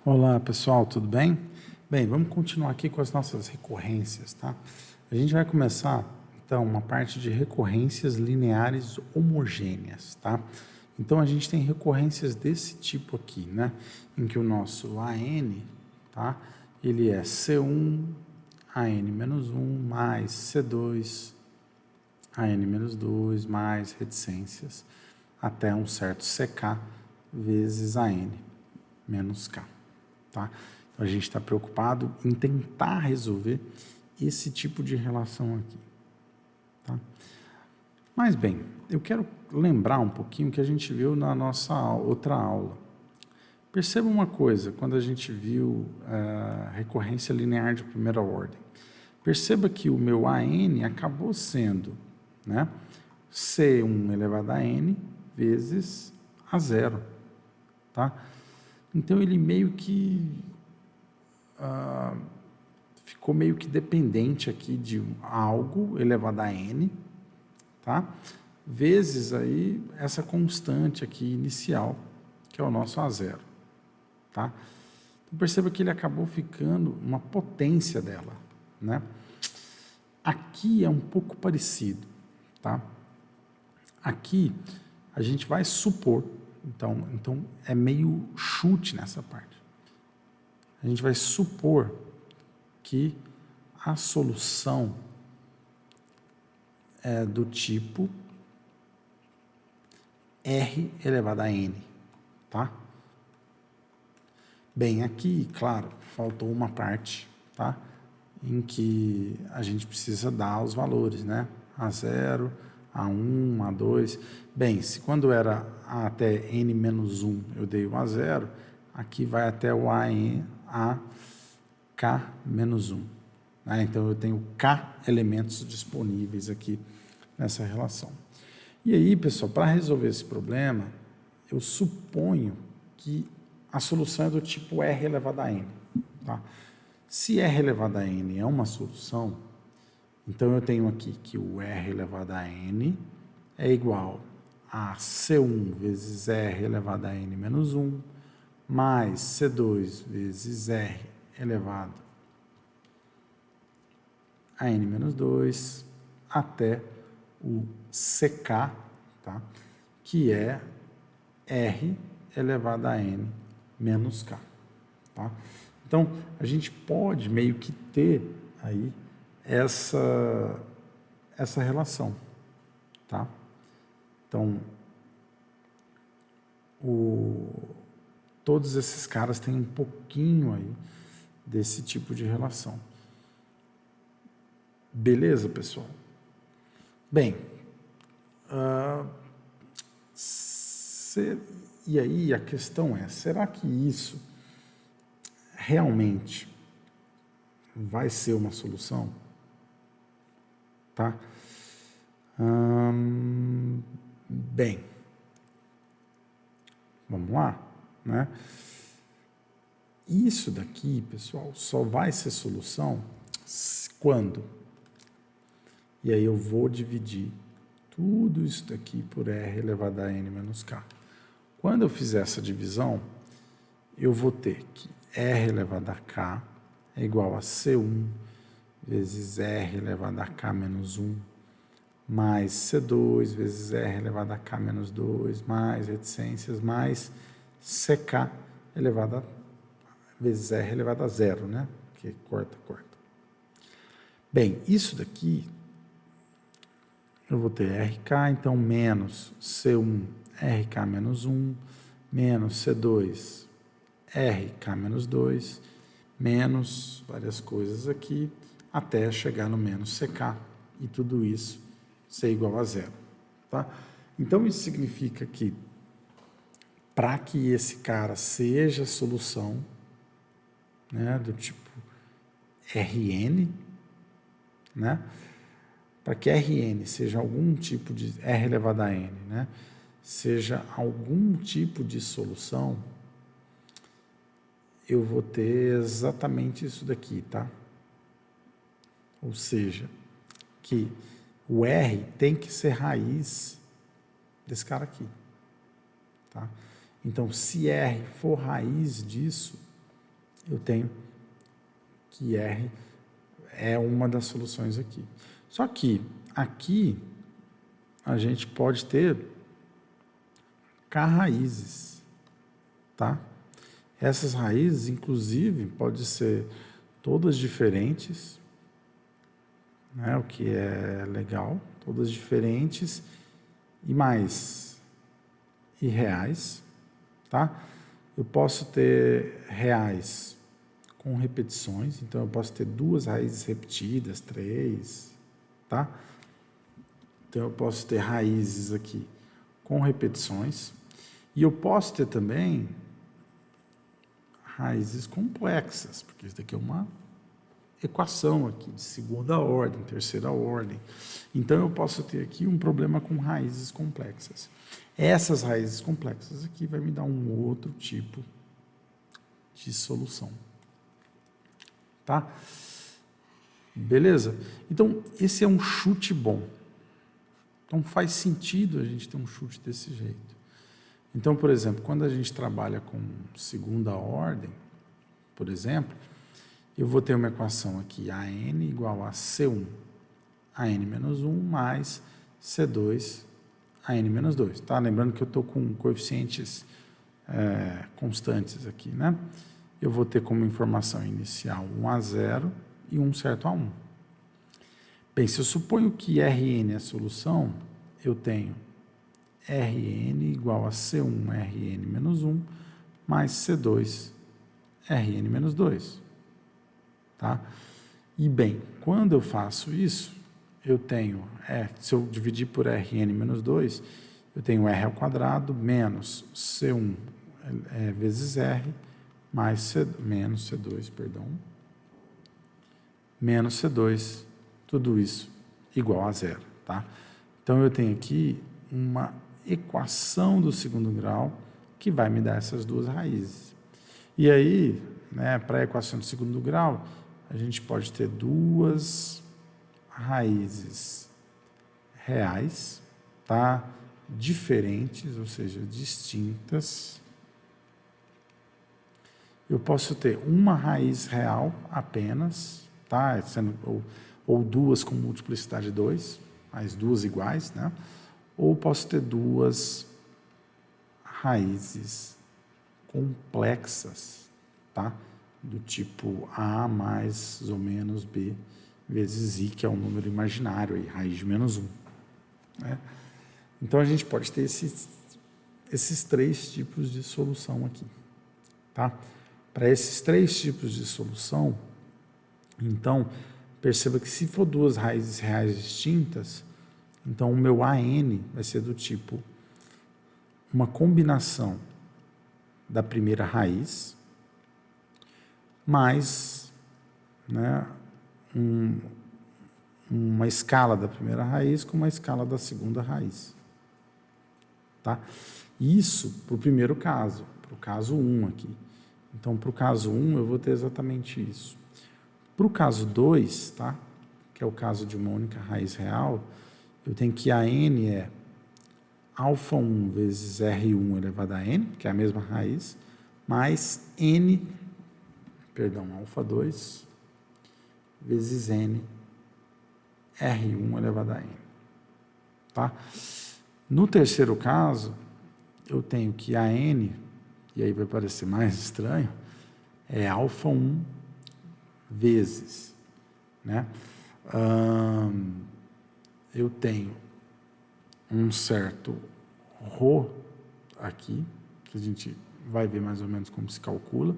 Olá pessoal, tudo bem? Bem, vamos continuar aqui com as nossas recorrências, tá? A gente vai começar então uma parte de recorrências lineares homogêneas, tá? Então a gente tem recorrências desse tipo aqui, né? Em que o nosso AN, tá? Ele é C1, AN-1 mais C2, AN-2 mais reticências até um certo CK vezes AN menos K. Tá? Então, a gente está preocupado em tentar resolver esse tipo de relação aqui. Tá? Mas, bem, eu quero lembrar um pouquinho que a gente viu na nossa outra aula. Perceba uma coisa, quando a gente viu a recorrência linear de primeira ordem. Perceba que o meu AN acabou sendo, né, C1 elevado a N vezes A0. Tá? Então, ele meio que ficou meio que dependente aqui de algo elevado a n, tá? Vezes aí essa constante aqui inicial, que é o nosso A0, tá? Então, perceba que ele acabou ficando uma potência dela, né? Aqui é um pouco parecido, tá? Aqui a gente vai supor, então é meio chute nessa parte. A gente vai supor que a solução é do tipo R elevado a N, tá? Bem, aqui, claro, faltou uma parte, tá? Em que a gente precisa dar os valores, né? A0, A1, A2. Bem, se quando era até N menos 1 eu dei o A0, aqui vai até o a K menos 1. Né? Então, eu tenho K elementos disponíveis aqui nessa relação. E aí, pessoal, para resolver esse problema, eu suponho que a solução é do tipo R elevado a N. Tá? Se R elevado a N é uma solução, então eu tenho aqui que o R elevado a N é igual a C1 vezes R elevado a N menos 1, mais C2 vezes R elevado a N menos 2, até o CK, tá? Que é R elevado a N menos K. Tá? Então, a gente pode meio que ter aí essa relação. Tá? Então, todos esses caras têm um pouquinho aí desse tipo de relação. Beleza, pessoal? Bem, e aí a questão é, será que isso realmente vai ser uma solução? Tá? Bem, vamos lá, né? Isso daqui, pessoal, só vai ser solução quando? E aí eu vou dividir tudo isso daqui por R elevado a N menos K. Quando eu fizer essa divisão, eu vou ter que R elevado a K é igual a C1 vezes R elevado a K menos 1, mais C2 vezes R elevado a K menos 2, mais reticências, mais CK elevado a vezes R elevado a 0, né? Que corta. Bem, isso daqui eu vou ter RK, então menos C1 RK menos 1, menos C2 RK menos 2, menos várias coisas aqui, até chegar no menos CK, e tudo isso ser igual a 0. Tá? Então, isso significa que, para que esse cara seja a solução, né, do tipo Rn, né, para que Rn seja algum tipo de R elevado a N, né, seja algum tipo de solução, eu vou ter exatamente isso daqui, tá? Ou seja, que o R tem que ser raiz desse cara aqui, tá? Então, se R for raiz disso, eu tenho que R é uma das soluções aqui. Só que aqui a gente pode ter K raízes, tá? Essas raízes, inclusive, podem ser todas diferentes, né? O que é legal, todas diferentes e mais irreais, tá? Eu posso ter reais com repetições, então eu posso ter 2 raízes repetidas, 3, tá? Então eu posso ter raízes aqui com repetições e eu posso ter também raízes complexas, porque isso daqui é uma equação aqui de segunda ordem, terceira ordem. Então eu posso ter aqui um problema com raízes complexas. Essas raízes complexas aqui vai me dar um outro tipo de solução. Tá? Beleza? Então, esse é um chute bom. Então, faz sentido a gente ter um chute desse jeito. Então, por exemplo, quando a gente trabalha com segunda ordem, por exemplo, eu vou ter uma equação aqui, AN igual a C1, AN menos 1 mais C2, AN menos 2. Tá? Lembrando que eu estou com coeficientes constantes aqui, né? Eu vou ter como informação inicial 1 a 0 e 1 certo a 1. Bem, se eu suponho que Rn é a solução, eu tenho Rn igual a C1 Rn menos 1 mais C2 Rn menos 2. Tá? E bem, quando eu faço isso, eu tenho, se eu dividir por Rn menos 2, eu tenho R ao quadrado menos C1 vezes R mais menos C2, perdão, menos C2, tudo isso igual a 0. Tá? Então, eu tenho aqui uma equação do segundo grau que vai me dar essas 2 raízes. E aí, né, para a equação do segundo grau, a gente pode ter 2 raízes reais, tá? Diferentes, ou seja, distintas. Eu posso ter uma raiz real apenas, tá? Ou 2 com multiplicidade 2, mais 2 iguais, né? Ou posso ter 2 raízes complexas, tá? Do tipo A mais ou menos B vezes I, que é um número imaginário, aí, raiz de menos 1. Né? Então, a gente pode ter esses 3 tipos de solução aqui. Tá? Para esses 3 tipos de solução, então, perceba que se for 2 raízes reais distintas, então o meu AN vai ser do tipo uma combinação da primeira raiz mais, né, uma escala da primeira raiz com uma escala da segunda raiz. Tá? Isso para o primeiro caso, para o caso 1 aqui. Então, para o caso 1, eu vou ter exatamente isso. Para o caso 2, tá? Que é o caso de uma única raiz real, eu tenho que a n é alfa 1 vezes R1 elevado a n, que é a mesma raiz, mais alfa 2 vezes n R1 elevado a n. Tá? No terceiro caso, eu tenho que a n, e aí vai parecer mais estranho, é alfa 1 vezes, né? Eu tenho um certo ρ aqui, que a gente vai ver mais ou menos como se calcula.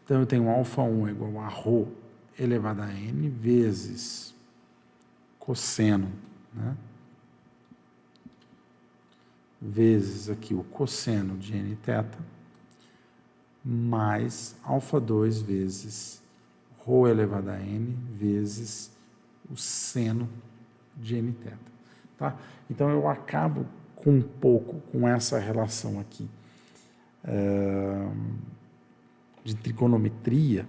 Então, eu tenho alfa 1 igual a ρ elevado a n vezes cosseno, né? Vezes aqui o cosseno de n θ, mais alfa 2 vezes ρ elevado a n vezes o seno de n θ. Tá? Então, eu acabo com um pouco com essa relação aqui de trigonometria,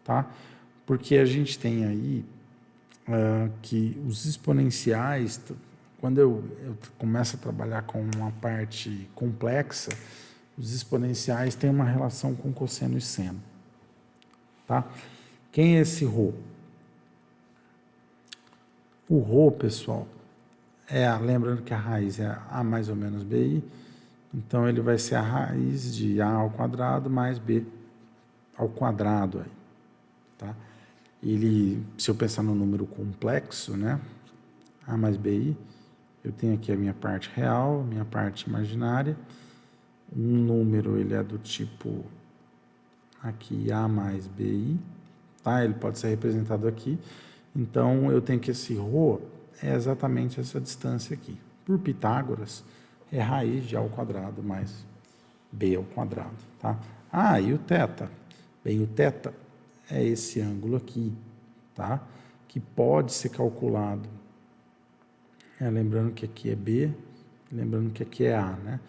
tá? Porque a gente tem aí que os exponenciais, quando eu começo a trabalhar com uma parte complexa, os exponenciais têm uma relação com cosseno e seno. tá? Quem é esse ρ? O ρ, pessoal, lembrando que a raiz é A mais ou menos BI, então ele vai ser a raiz de A ao quadrado mais B ao quadrado aí, tá? Se eu pensar no número complexo, né? A mais BI, eu tenho aqui a minha parte real, a minha parte imaginária. Um número, ele é do tipo aqui A mais BI, tá? Ele pode ser representado aqui. Então, eu tenho que esse ρ é exatamente essa distância aqui. Por Pitágoras, é raiz de A ao quadrado mais B ao quadrado, tá? Ah, e o θ? Bem, o θ é esse ângulo aqui, tá? Que pode ser calculado. Lembrando que aqui é B, lembrando que aqui é A, né?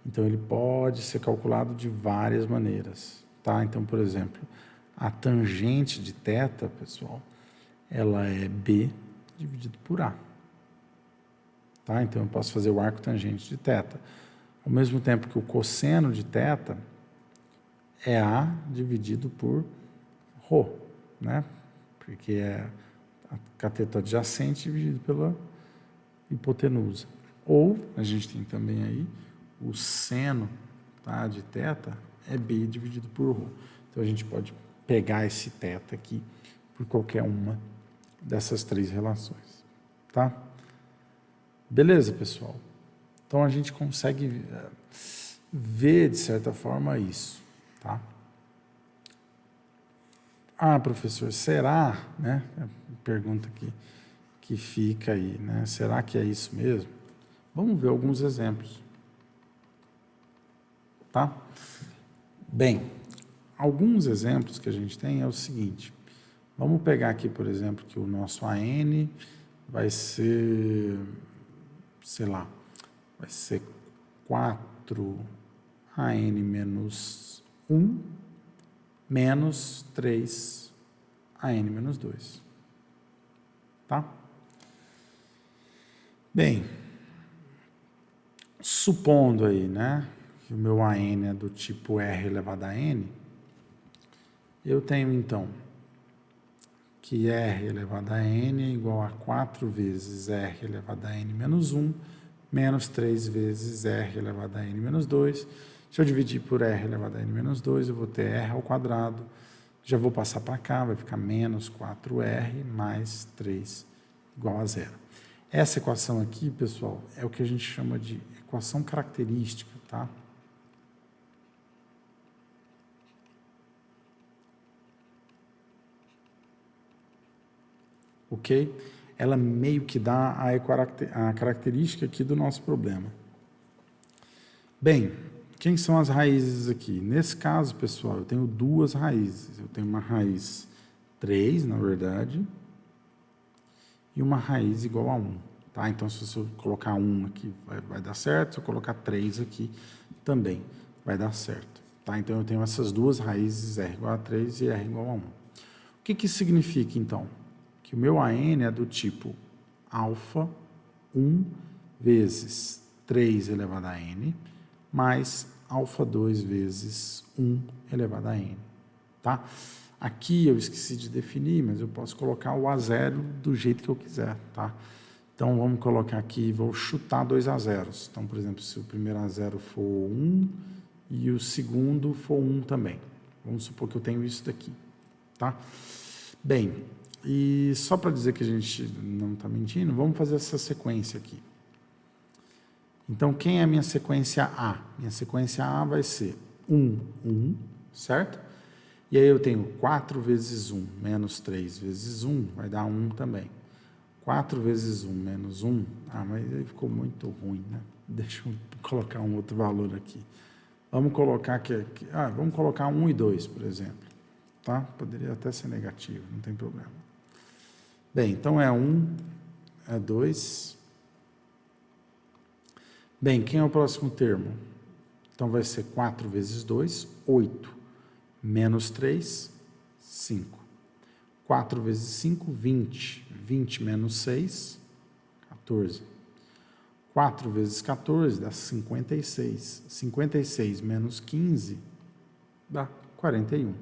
Então, ele pode ser calculado de várias maneiras, tá? Então, por exemplo, a tangente de θ, pessoal, ela é B dividido por A. Tá? Então, eu posso fazer o arco tangente de θ. Ao mesmo tempo que o cosseno de θ é A dividido por ρ, né? Porque é a cateto adjacente dividido pela hipotenusa. Ou, a gente tem também aí, o seno, tá, de θ é B dividido por ρ. Então, a gente pode pegar esse θ aqui por qualquer uma dessas três relações, tá? Beleza, pessoal? Então, a gente consegue ver, de certa forma, isso, tá? Ah, professor, será, né? Pergunta que fica aí, né? Será que é isso mesmo? Vamos ver alguns exemplos, tá? Bem, alguns exemplos que a gente tem é o seguinte. Vamos pegar aqui, por exemplo, que o nosso AN vai ser, sei lá, vai ser 4AN menos 1 menos 3AN menos 2. Tá? Bem, supondo aí, né, que o meu AN é do tipo R elevado a N, eu tenho, então, que R elevado a N é igual a 4 vezes R elevado a N menos 1, menos 3 vezes R elevado a N menos 2. Se eu dividir por R elevado a N menos 2, eu vou ter R ao quadrado. Já vou passar para cá, vai ficar menos 4R mais 3 igual a zero. Essa equação aqui, pessoal, é o que a gente chama de equação característica, tá? Ok? Ela meio que dá a característica aqui do nosso problema. Bem, quem são as raízes aqui? Nesse caso, pessoal, eu tenho duas raízes. Eu tenho uma raiz 3, na verdade, e uma raiz igual a 1. Tá? Então, se eu colocar 1 aqui, vai dar certo. Se eu colocar 3 aqui, também vai dar certo. Tá? Então, eu tenho essas duas raízes, R igual a 3 e R igual a 1. O que isso significa, então? Que o meu AN é do tipo alfa 1 vezes 3 elevado a N, mais alfa 2 vezes 1 elevado a N. Tá? Aqui eu esqueci de definir, mas eu posso colocar o A0 do jeito que eu quiser. Tá? Então, vamos colocar aqui, vou chutar 2 A0s. Então, por exemplo, se o primeiro A0 for 1 e o segundo for 1 também. Vamos supor que eu tenho isso daqui. Tá? Bem, e só para dizer que a gente não está mentindo, vamos fazer essa sequência aqui. Então, quem é a minha sequência A? Minha sequência A vai ser 1, 1, certo? E aí eu tenho 4 vezes 1 menos 3 vezes 1, vai dar 1 também. 4 vezes 1 menos 1, mas aí ficou muito ruim, né? Deixa eu colocar um outro valor aqui. Vamos colocar vamos colocar 1 e 2, por exemplo. Tá? Poderia até ser negativo, não tem problema. Bem, então é 1, é 2. Bem, quem é o próximo termo? Então vai ser 4 vezes 2, 8. Menos 3, 5. 4 vezes 5, 20. 20 menos 6, 14. 4 vezes 14 dá 56. 56 menos 15 dá 41.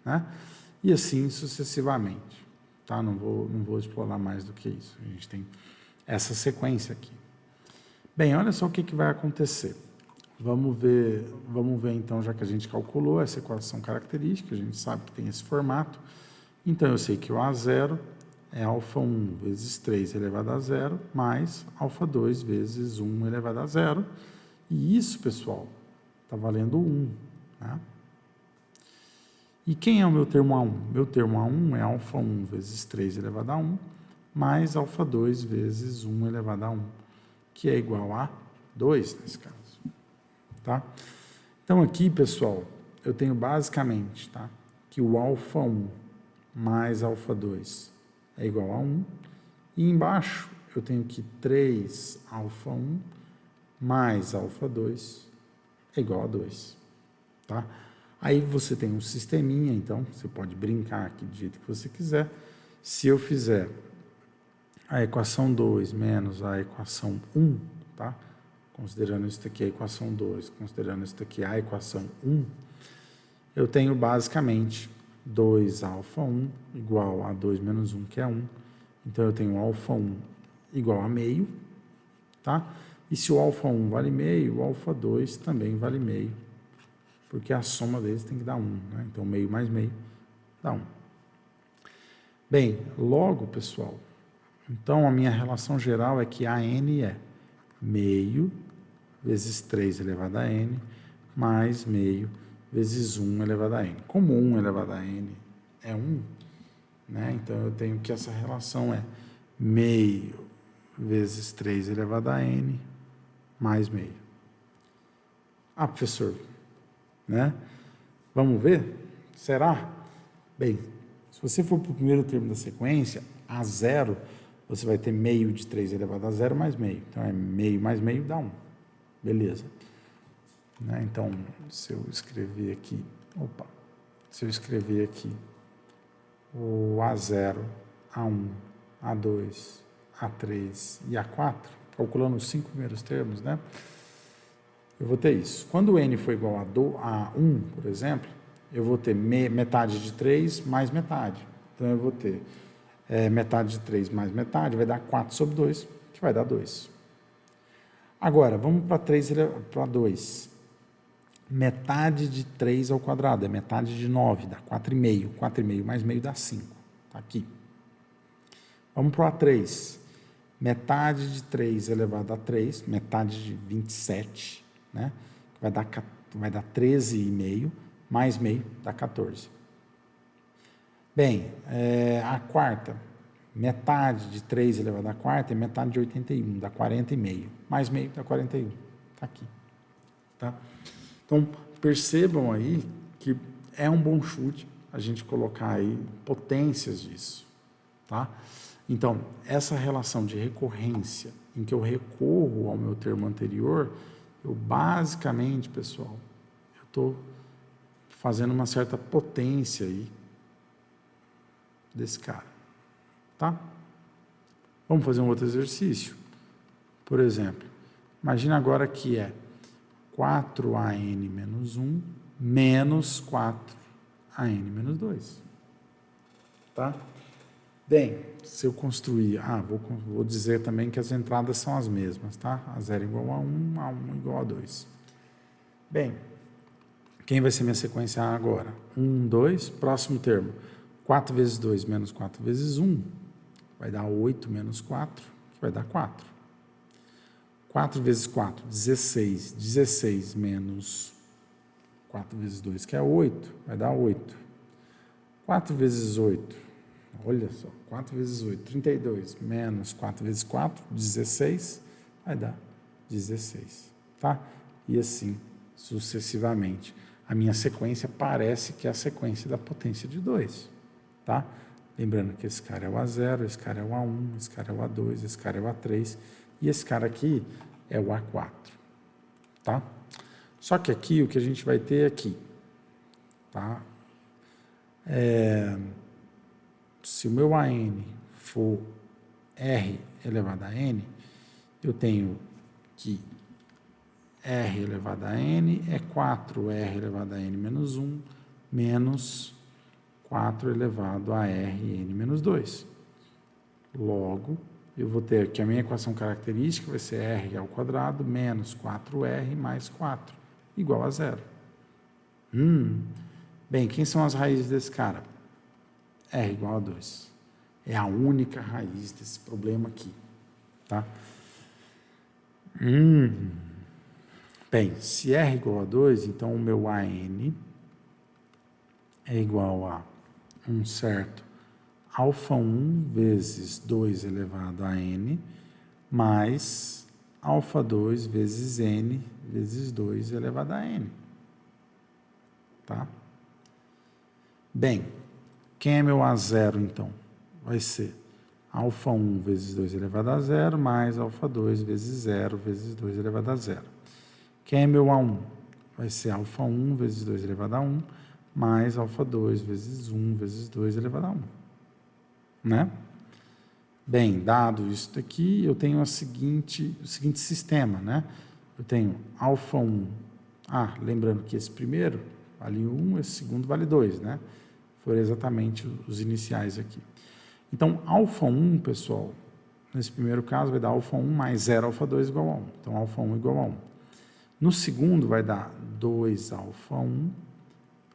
Né? e assim sucessivamente. Tá? Não vou explorar mais do que isso. A gente tem essa sequência aqui. Bem, olha só o que vai acontecer. Vamos ver então, já que a gente calculou essa equação característica, a gente sabe que tem esse formato, então eu sei que o A0 é α1 vezes 3 elevado a zero, mais α2 vezes 1 elevado a zero, e isso, pessoal, está valendo 1. Né? E quem é o meu termo A1? Meu termo A1 é α1 vezes 3 elevado a 1, mais α2 vezes 1 elevado a 1, que é igual a 2 nesse caso. Tá? Então aqui, pessoal, eu tenho basicamente, tá, que o α1 mais α2 é igual a 1, e embaixo eu tenho que 3α1 mais α2 é igual a 2. Tá? Aí você tem um sisteminha, então você pode brincar aqui do jeito que você quiser. Se eu fizer a equação 2 menos a equação 1, tá? Considerando isso aqui a equação 2, considerando isso aqui a equação 1, eu tenho basicamente 2α1 igual a 2 menos 1, que é 1. Então, eu tenho α1 igual a meio, tá? E se o α1 vale meio, o α2 também vale meio, porque a soma deles tem que dar 1, né? Então, meio mais meio dá 1. Bem, logo, pessoal, então a minha relação geral é que AN é meio vezes 3 elevado a n, mais meio vezes 1 elevado a n. Como 1 elevado a n é 1, né? Então eu tenho que essa relação é meio vezes 3 elevado a n, mais meio. Ah, professor, né? Vamos ver? Será? Bem, se você for para o primeiro termo da sequência, A0, você vai ter meio de 3 elevado a 0 mais meio. Então, é meio mais meio dá 1. Beleza. Né? Então, se eu escrever aqui, o A0, A1, A2, A3 e A4, calculando os 5 primeiros termos, né? Eu vou ter isso. Quando o n for igual a 1, por exemplo, eu vou ter metade de 3 mais metade. Então, eu vou ter metade de 3 mais metade, vai dar 4 sobre 2, que vai dar 2. Agora, vamos para 2. Metade de 3 ao quadrado é metade de 9, dá 4,5. 4,5 mais meio dá 5. Está aqui. Vamos para o A3. Metade de 3 elevado a 3, metade de 27, né? Vai dar 13,5, mais meio dá 14. Bem, a quarta, metade de 3 elevado a quarta é metade de 81, dá 40,5. Mais meio dá 41. Está aqui. Tá? Então, percebam aí que é um bom chute a gente colocar aí potências disso. Tá? Então, essa relação de recorrência em que eu recorro ao meu termo anterior, eu basicamente, pessoal, eu estou fazendo uma certa potência aí desse cara. Tá? Vamos fazer um outro exercício. Por exemplo, imagina agora que é 4AN menos 1 menos 4AN menos 2. Tá? Bem, se eu construir... vou dizer também que as entradas são as mesmas, tá? A0 igual a 1, A1 igual a 2. Bem, quem vai ser minha sequência A agora? 1, 2, próximo termo. 4 vezes 2 menos 4 vezes 1 vai dar 8 menos 4, que vai dar 4. 4 vezes 4, 16. 16 menos 4 vezes 2, que é 8, vai dar 8. 4 vezes 8, olha só, 4 vezes 8, 32, menos 4 vezes 4, 16, vai dar 16, tá? E assim, sucessivamente. A minha sequência parece que é a sequência da potência de 2, tá? Lembrando que esse cara é o A0, esse cara é o A1, esse cara é o A2, esse cara é o A3, e esse cara aqui é o A4, tá? Só que aqui, o que a gente vai ter aqui, tá? Se o meu AN for R elevado a N, eu tenho que R elevado a N é 4R elevado a N menos 1, menos 4 elevado a Rn menos 2. Logo, eu vou ter aqui a minha equação característica, vai ser R ao quadrado menos 4R mais 4, igual a 0. Bem, quem são as raízes desse cara? R igual a 2. É a única raiz desse problema aqui, tá? Bem, se R igual a 2, então o meu AN é igual a um certo alfa 1 vezes 2 elevado a N mais alfa 2 vezes N vezes 2 elevado a N. Tá? Bem, quem é meu A0 então? Vai ser alfa 1 vezes 2 elevado a 0 mais alfa 2 vezes 0 vezes 2 elevado a 0. Quem é meu A1? Vai ser alfa 1 vezes 2 elevado a 1 mais alfa 2 vezes 1 vezes 2 elevado a 1. Né? Bem, dado isso daqui, eu tenho o seguinte sistema, né? Eu tenho alfa 1. Lembrando que esse primeiro vale 1, esse segundo vale 2, né? Foram exatamente os iniciais aqui. Então, alfa 1, pessoal, nesse primeiro caso vai dar alfa 1 mais 0 alfa 2 igual a 1. Então, alfa 1 igual a 1. No segundo vai dar 2 alfa 1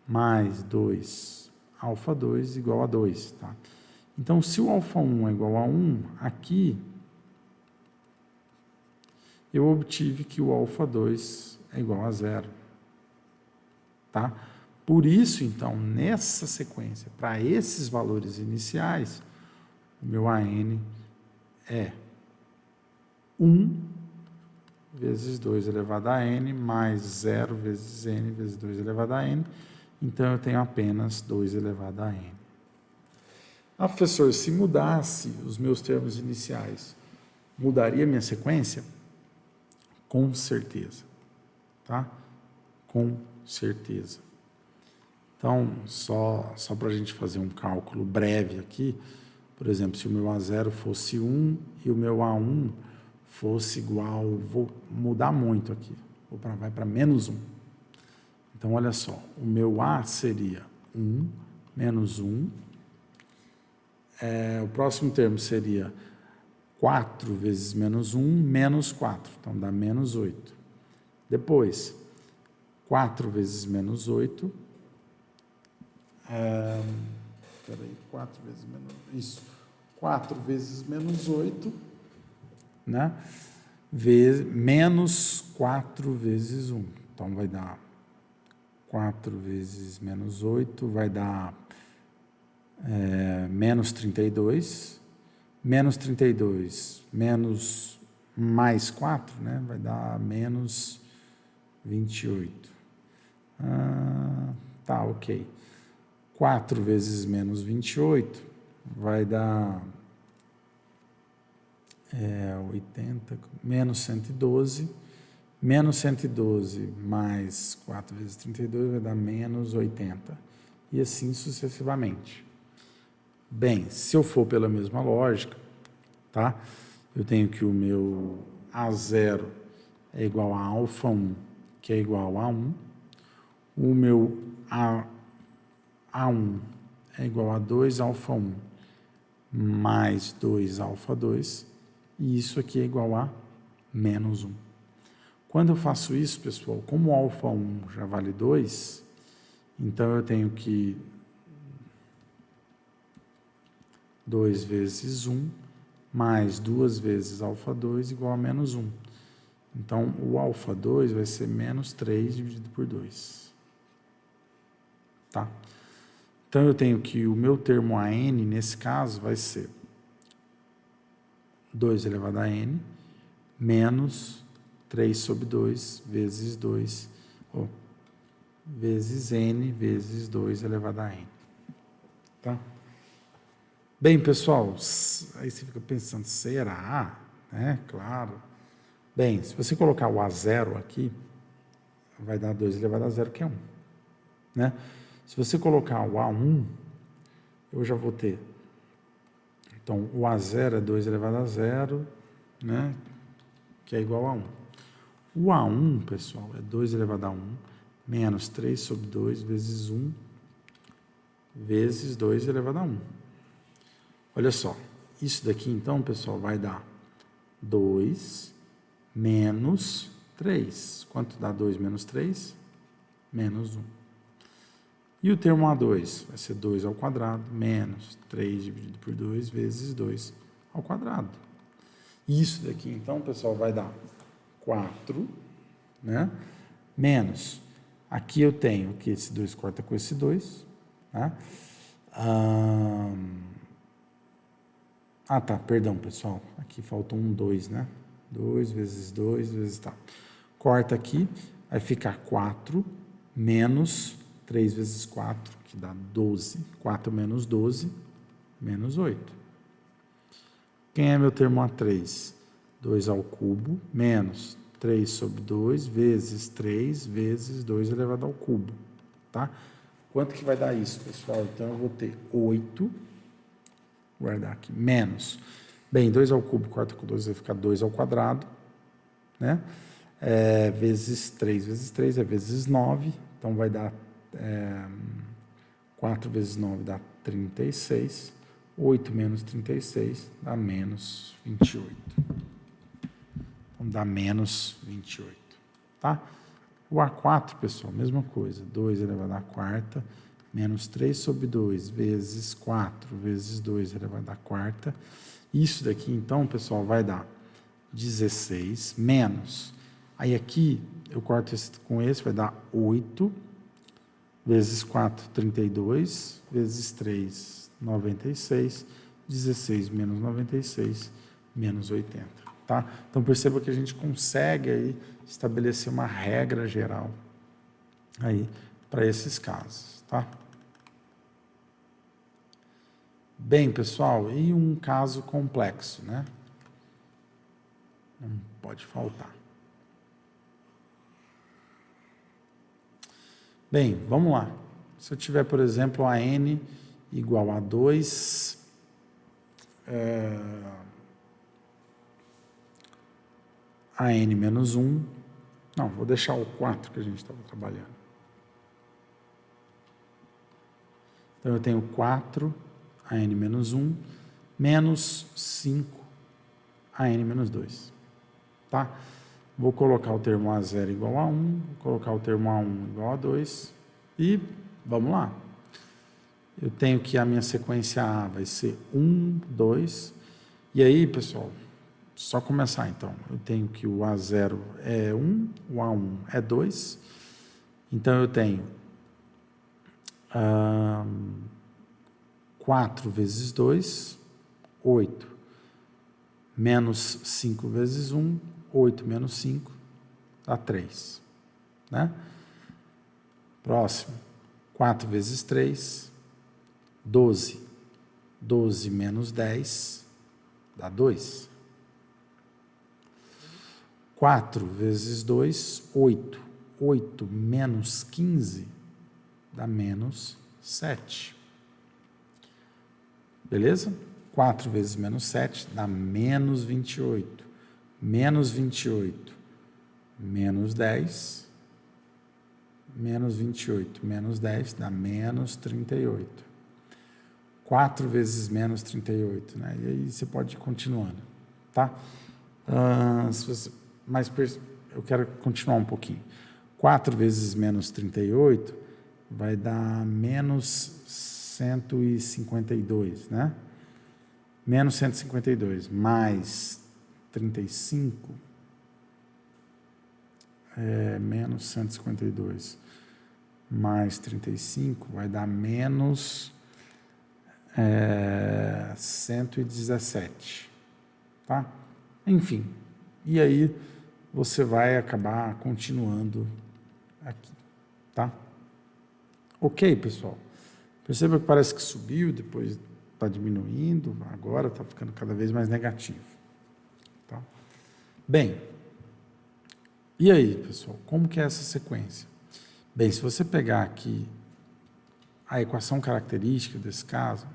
mais 2 alfa 2 igual a 2, tá? Então, se o alfa 1 é igual a 1, aqui eu obtive que o alfa 2 é igual a 0. Tá? Por isso, então, nessa sequência, para esses valores iniciais, o meu AN é 1 vezes 2 elevado a N mais 0 vezes N vezes 2 elevado a N. Então, eu tenho apenas 2 elevado a N. Professor, se mudasse os meus termos iniciais, mudaria minha sequência? Com certeza, tá? Com certeza. Então, só para a gente fazer um cálculo breve aqui, por exemplo, se o meu A0 fosse 1 e o meu A1 fosse igual, vou mudar muito aqui, vai para menos 1. Então, olha só, o meu A seria 1 menos 1. O próximo termo seria 4 vezes menos 1, menos 4. Então, dá menos 8. Depois, 4 vezes menos 8. 4 vezes menos... Isso. 4 vezes menos 8, né? Menos 4 vezes 1. Então, vai dar 4 vezes menos 8, vai dar... menos 32, menos 32, menos mais 4, né? Vai dar menos 28. Tá, ok. 4 vezes menos 28 vai dar 80, menos 112, menos 112 mais 4 vezes 32 vai dar menos 80, e assim sucessivamente. Bem, se eu for pela mesma lógica, tá? Eu tenho que o meu A0 é igual a alfa 1, que é igual a 1. O meu A1 é igual a 2 alfa 1 mais 2 alfa 2. E isso aqui é igual a menos 1. Quando eu faço isso, pessoal, como o alfa 1 já vale 2, então eu tenho que 2 vezes 1 mais 2 vezes alfa 2 igual a menos 1. Então, o alfa 2 vai ser menos 3 dividido por 2. Tá? Então, eu tenho que o meu termo AN, nesse caso, vai ser 2 elevado a N menos 3 sobre 2 vezes 2, vezes N vezes 2 elevado a N. Tá? Bem, pessoal, aí você fica pensando, será? Claro. Bem, se você colocar o A0 aqui, vai dar 2 elevado a 0, que é 1. Né? Se você colocar o A1, eu já vou ter. Então, o A0 é 2 elevado a 0, né? Que é igual a 1. O A1, pessoal, é 2 elevado a 1, menos 3 sobre 2 vezes 1, vezes 2 elevado a 1. Olha só, isso daqui, então, pessoal, vai dar 2 menos 3. Quanto dá 2 menos 3? Menos 1. E o termo A2 vai ser 2 ao quadrado menos 3 dividido por 2 vezes 2 ao quadrado. Isso daqui, então, pessoal, vai dar 4, né? Menos, aqui eu tenho que esse 2 corta com esse 2, tá? Tá, perdão, pessoal, aqui faltou um 2, né? 2 vezes, tá. Corta aqui, vai ficar 4 menos 3 vezes 4, que dá 12. 4 menos 12, menos 8. Quem é meu termo A3? 2 ao cubo, menos 3 sobre 2, vezes 3, vezes 2 elevado ao cubo, tá? Quanto que vai dar isso, pessoal? Então, eu vou ter 8, guardar aqui, menos. Bem, 2 ao cubo, corta com 2, vai ficar 2 ao quadrado, né? Vezes 3 é vezes 9, então vai dar 4 vezes 9 dá 36, 8 menos 36 dá menos 28. Então, dá menos 28, tá? O A4, pessoal, mesma coisa, 2 elevado à quarta, menos 3 sobre 2, vezes 4, vezes 2 elevado à quarta. Isso daqui, então, pessoal, vai dar 16, menos. Aí aqui, eu corto esse com esse, vai dar 8, vezes 4, 32, vezes 3, 96, 16 menos 96, menos 80, tá? Então, perceba que a gente consegue aí estabelecer uma regra geral aí para esses casos, tá? Bem, pessoal, e um caso complexo, né? Não pode faltar. Bem, vamos lá. Se eu tiver, por exemplo, a n igual a 2, a n menos 1, não, vou deixar o 4 que a gente estava trabalhando. Então, eu tenho 4 a n menos 1, menos 5 a n menos 2, tá? Vou colocar o termo A0 igual a 1, vou colocar o termo A1 igual a 2 e vamos lá. Eu tenho que a minha sequência A vai ser 1, 2, e aí, pessoal, só começar então. Eu tenho que o A0 é 1, o A1 é 2, então eu tenho 4 vezes 2, 8, menos 5 vezes 1, 8 menos 5, dá 3, né? Próximo, 4 vezes 3, 12. 12 menos 10, dá 2. 4 vezes 2, 8. 8 menos 15, dá menos 7. Beleza? 4 vezes menos 7, dá menos 28. Menos 28, menos 10, menos 28, menos 10, dá menos 38. 4 vezes menos 38, né? E aí você pode ir continuando, tá? Mas eu quero continuar um pouquinho. 4 vezes menos 38 vai dar menos 152, né? Menos 152, mais 35, menos 152, mais 35, vai dar menos 117, tá? Enfim, e aí você vai acabar continuando aqui, tá? Ok, pessoal? Perceba que parece que subiu, depois está diminuindo, agora está ficando cada vez mais negativo. Tá? Bem, e aí, pessoal, como que é essa sequência? Bem, se você pegar aqui a equação característica desse caso,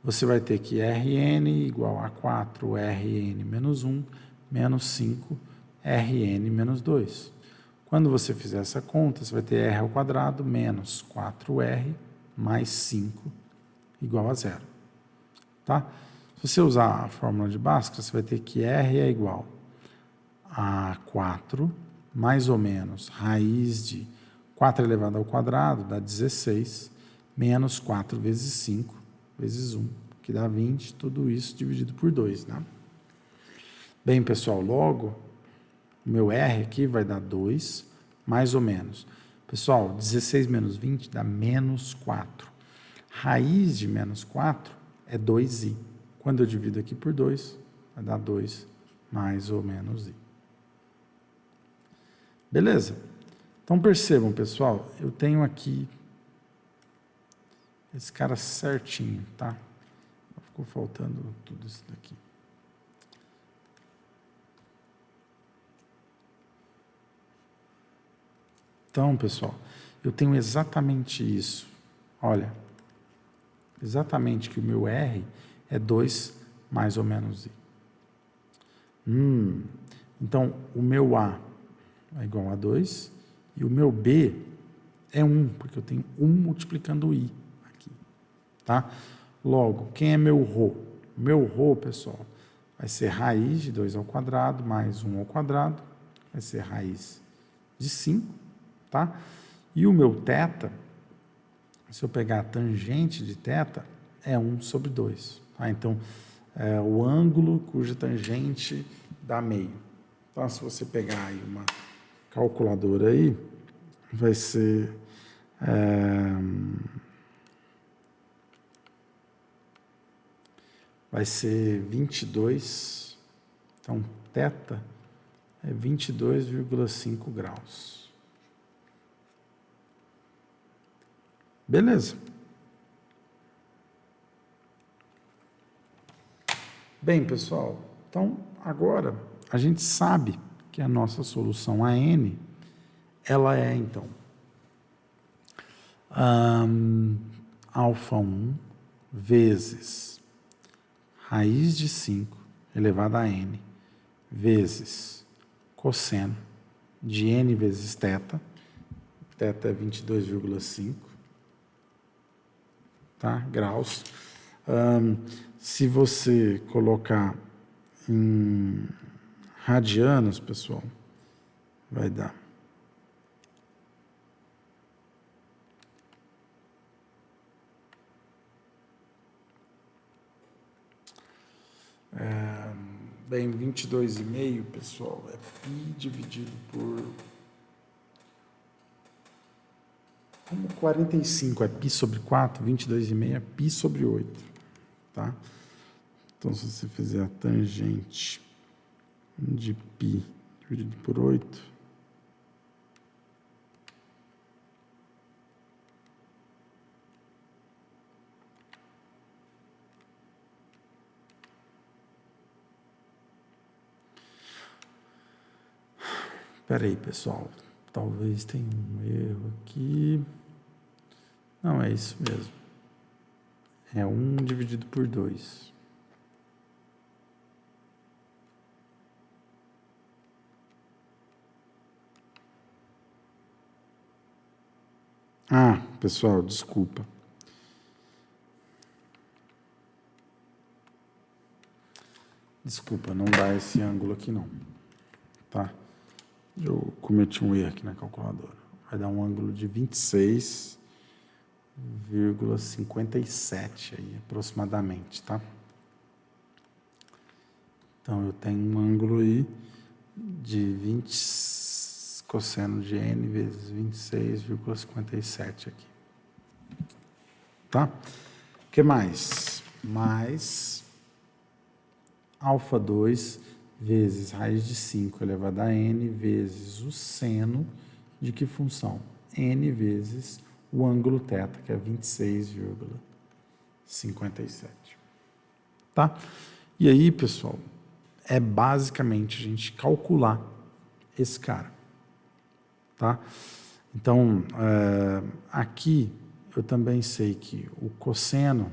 você vai ter que Rn igual a 4 Rn menos 1 menos 5 Rn menos 2. Quando você fizer essa conta, você vai ter r ao quadrado menos 4r mais 5 igual a zero. Tá? Se você usar a fórmula de Bhaskara, você vai ter que r é igual a 4 mais ou menos raiz de 4 elevado ao quadrado dá 16, menos 4 vezes 5 vezes 1, que dá 20, tudo isso dividido por 2, né? Bem, pessoal, logo, o meu R aqui vai dar 2, mais ou menos. Pessoal, 16 menos 20 dá menos 4. Raiz de menos 4 é 2i. Quando eu divido aqui por 2, vai dar 2 mais ou menos i. Beleza? Então, percebam, pessoal, eu tenho aqui esse cara certinho, tá? Ficou faltando tudo isso daqui. Então, pessoal, eu tenho exatamente isso. Olha, exatamente que o meu R é 2 mais ou menos I. Então, o meu A é igual a 2 e o meu B é 1, porque eu tenho 1 multiplicando o I aqui. Tá? Logo, quem é meu ρ? Meu ρ, pessoal, vai ser raiz de 2 ao quadrado mais 1 ao quadrado, vai ser raiz de 5, tá? E o meu θ, se eu pegar a tangente de θ, é 1 sobre 2. Tá? Então, é o ângulo cuja tangente dá meio. Então, se você pegar aí uma calculadora aí, vai ser... vai ser 22, então θ é 22,5 graus. Beleza. Bem, pessoal, então agora a gente sabe que a nossa solução AN, ela é então alfa 1 vezes raiz de 5 elevado a n vezes cosseno de n vezes θ. Θ é 22,5, tá? Graus. Se você colocar em radianos, pessoal, vai dar bem, 22,5, pessoal, é π dividido por... Como 45 é π sobre 4, 22,5 é π sobre 8, tá? Então, se você fizer a tangente de π dividido por 8, espera aí, pessoal, talvez tenha um erro aqui. Não, é isso mesmo. É 1 dividido por 2. Ah, pessoal, desculpa. Desculpa, não dá esse ângulo aqui não, tá? Eu cometi um erro aqui na calculadora. Vai dar um ângulo de 26,57 aí, aproximadamente, tá? Então, eu tenho um ângulo aí de 20 cosseno de n vezes 26,57 aqui. Tá? O que mais? Mais alfa 2 vezes raiz de 5 elevado a n vezes o seno de que função? N vezes o ângulo θ, que é 26,57. Tá? E aí, pessoal, é basicamente a gente calcular esse cara. Tá? Então, aqui eu também sei que o cosseno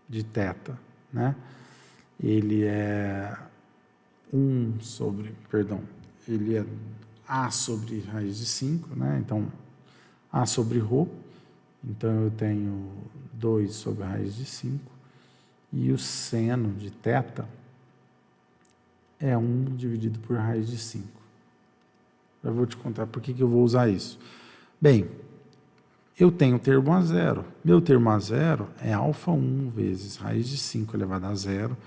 de θ, né? Ele é ele é A sobre raiz de 5, né? Então, A sobre ρ. Então, eu tenho 2 sobre a raiz de 5. E o seno de θ é 1 dividido por raiz de 5. Já vou te contar por que eu vou usar isso. Bem, eu tenho termo a zero. Meu termo a zero é α1 vezes raiz de 5 elevado a zero,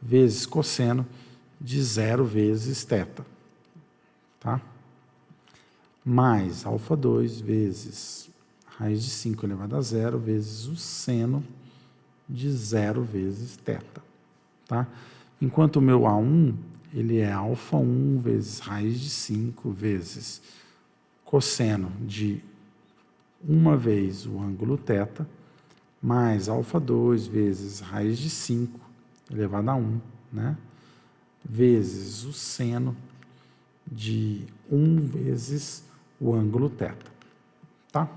vezes cosseno de 0 vezes θ. Tá? Mais α2 vezes raiz de 5 elevado a zero, vezes o seno de 0 vezes θ. Tá? Enquanto o meu A1, ele é α1 vezes raiz de 5 vezes cosseno de 1 vez o ângulo θ, mais α2 vezes raiz de 5 elevado a 1, né? Vezes o seno de 1 vezes o ângulo θ. Tá?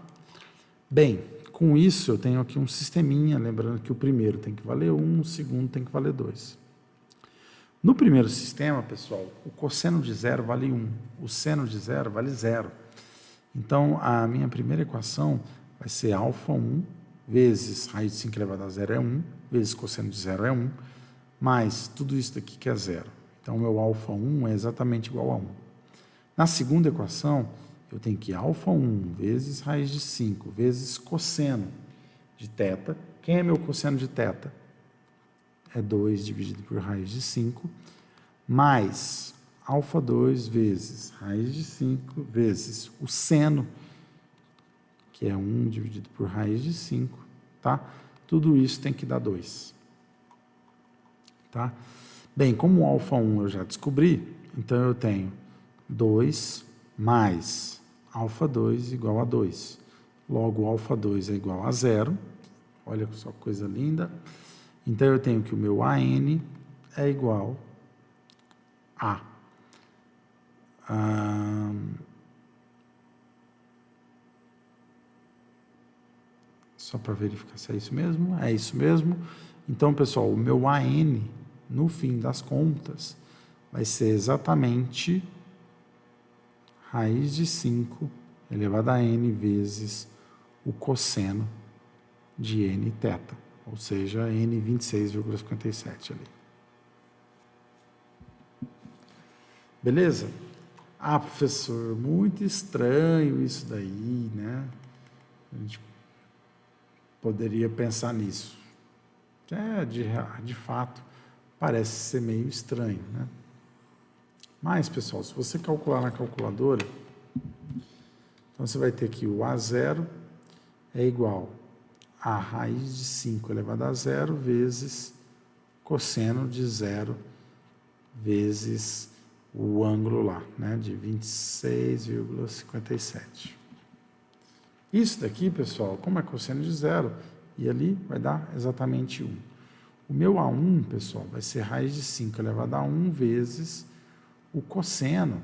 Bem, com isso eu tenho aqui um sisteminha, lembrando que o primeiro tem que valer 1, o segundo tem que valer 2. No primeiro sistema, pessoal, o cosseno de 0 vale 1, o seno de 0 vale 0. Então, a minha primeira equação vai ser α1 vezes raiz de 5 elevado a 0 é 1, vezes cosseno de 0 é 1, mais tudo isso daqui que é 0. Então, o meu α1 é exatamente igual a 1. Na segunda equação, eu tenho que α1 vezes raiz de 5 vezes cosseno de θ. Quem é meu cosseno de θ? É 2 dividido por raiz de 5, mais α2 vezes raiz de 5 vezes o seno, que é 1 dividido por raiz de 5, tá? Tudo isso tem que dar 2. Tá? Bem, como o α1 eu já descobri, então eu tenho 2 mais α2 igual a 2. Logo, α2 é igual a 0. Olha só que coisa linda. Então, eu tenho que o meu AN é igual a só para verificar se é isso mesmo. É isso mesmo. Então, pessoal, o meu AN, no fim das contas, vai ser exatamente raiz de 5 elevado a n vezes o cosseno de nθ, ou seja, n 26,57 ali. Beleza? Ah, professor, muito estranho isso daí, né? A gente poderia pensar nisso. De fato, parece ser meio estranho, né? Mas, pessoal, se você calcular na calculadora, então você vai ter que o A0 é igual a raiz de 5 elevado a 0 vezes cosseno de 0 vezes o ângulo lá, né, de 26,57. Isso daqui, pessoal, como é cosseno de 0, e ali vai dar exatamente 1. O meu A1, pessoal, vai ser raiz de 5 elevado a 1 vezes o cosseno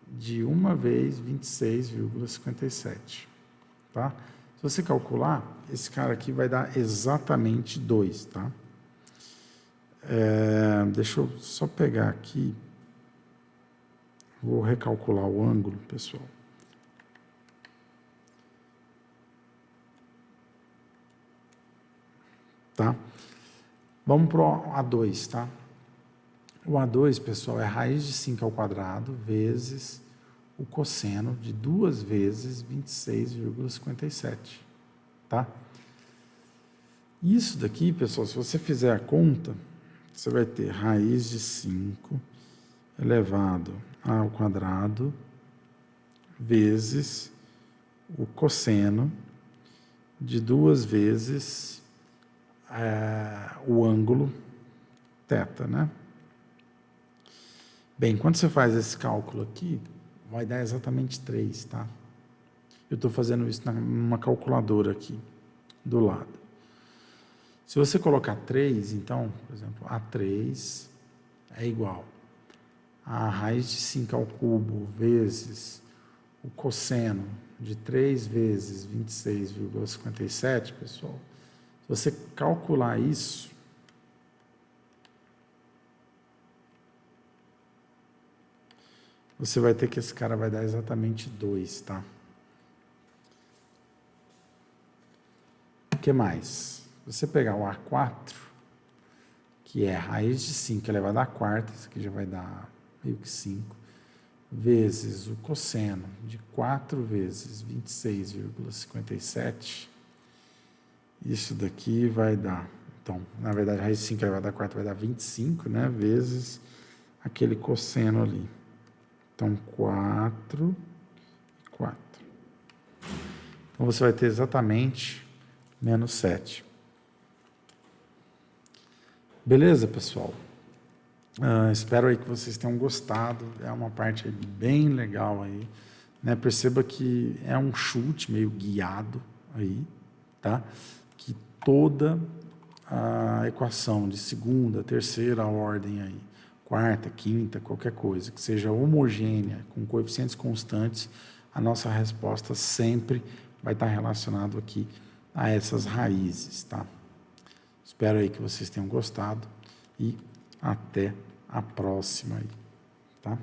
de 1 vez 26,57. Tá? Se você calcular, esse cara aqui vai dar exatamente 2, tá? Deixa eu só pegar aqui, vou recalcular o ângulo, pessoal. Tá? Vamos para o A2, tá? O A2, pessoal, é raiz de 5 ao quadrado vezes o cosseno de 2 vezes 26,57, tá? Isso daqui, pessoal, se você fizer a conta, você vai ter raiz de 5 elevado ao quadrado vezes o cosseno de 2 vezes o ângulo θ, né? Bem, quando você faz esse cálculo aqui, vai dar exatamente 3, tá? Eu estou fazendo isso numa calculadora aqui, do lado. Se você colocar 3, então, por exemplo, A3 é igual a raiz de 5 ao cubo vezes o cosseno de 3 vezes 26,57, pessoal. Se você calcular isso, você vai ter que esse cara vai dar exatamente 2, tá? O que mais? Você pegar o A4, que é raiz de 5 elevado à quarta, isso aqui já vai dar meio que 5, vezes o cosseno de 4 vezes 26,57, isso daqui vai dar, então, na verdade, raiz de 5 elevado à quarta vai dar 25, né, vezes aquele cosseno ali. Então, 4 e 4. Então, você vai ter exatamente menos 7. Beleza, pessoal? Espero aí que vocês tenham gostado. É uma parte aí bem legal aí, né? Perceba que é um chute meio guiado aí, tá? Que toda a equação de segunda, terceira ordem aí, quarta, quinta, qualquer coisa, que seja homogênea, com coeficientes constantes, a nossa resposta sempre vai estar relacionado aqui a essas raízes, tá? Espero aí que vocês tenham gostado e até a próxima aí, tá?